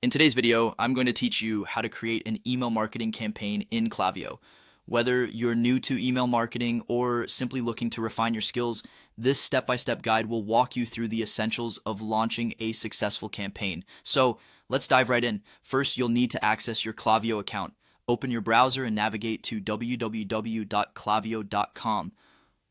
In today's video, I'm going to teach you how to create an email marketing campaign in Klaviyo. Whether you're new to email marketing or simply looking to refine your skills, this step-by-step guide will walk you through the essentials of launching a successful campaign. So let's dive right in. First, you'll need to access your Klaviyo account. Open your browser and navigate to www.klaviyo.com.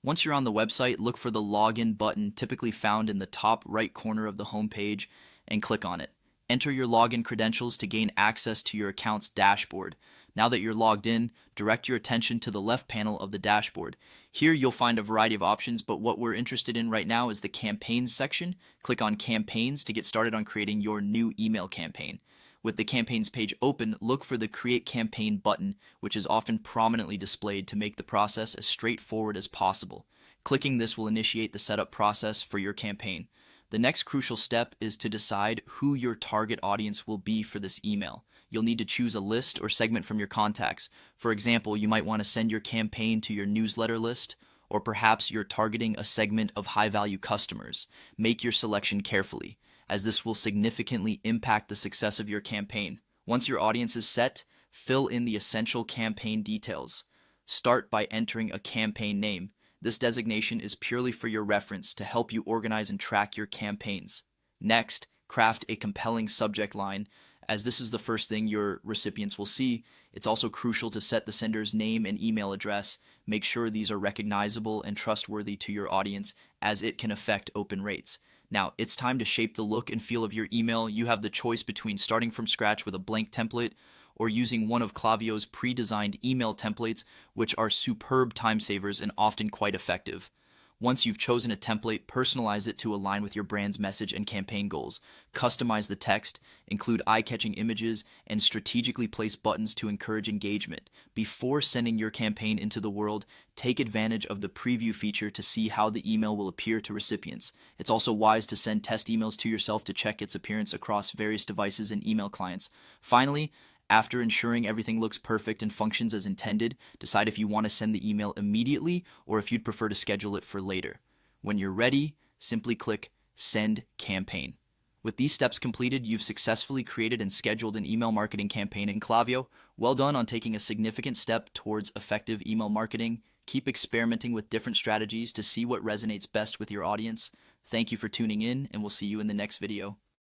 Once you're on the website, look for the login button typically found in the top right corner of the homepage and click on it. Enter your login credentials to gain access to your account's dashboard. Now that you're logged in, direct your attention to the left panel of the dashboard. Here you'll find a variety of options, but what we're interested in right now is the campaigns section. Click on campaigns to get started on creating your new email campaign. With the campaigns page open, look for the create campaign button, which is often prominently displayed to make the process as straightforward as possible. Clicking this will initiate the setup process for your campaign. The next crucial step is to decide who your target audience will be for this email. You'll need to choose a list or segment from your contacts. For example, you might want to send your campaign to your newsletter list, or perhaps you're targeting a segment of high-value customers. Make your selection carefully, as this will significantly impact the success of your campaign. Once your audience is set, fill in the essential campaign details. Start by entering a campaign name. This designation is purely for your reference to help you organize and track your campaigns. Next, craft a compelling subject line. As this is the first thing your recipients will see, it's also crucial to set the sender's name and email address. Make sure these are recognizable and trustworthy to your audience, as it can affect open rates. Now, it's time to shape the look and feel of your email. You have the choice between starting from scratch with a blank template or using one of Klaviyo's pre-designed email templates, which are superb time savers and often quite effective. Once you've chosen a template, personalize it to align with your brand's message and campaign goals. Customize the text, include eye-catching images, and strategically place buttons to encourage engagement. Before sending your campaign into the world, take advantage of the preview feature to see how the email will appear to recipients. It's also wise to send test emails to yourself to check its appearance across various devices and email clients. Finally, after ensuring everything looks perfect and functions as intended, decide if you want to send the email immediately or if you'd prefer to schedule it for later. When you're ready, simply click Send Campaign. With these steps completed, you've successfully created and scheduled an email marketing campaign in Klaviyo. Well done on taking a significant step towards effective email marketing. Keep experimenting with different strategies to see what resonates best with your audience. Thank you for tuning in, and we'll see you in the next video.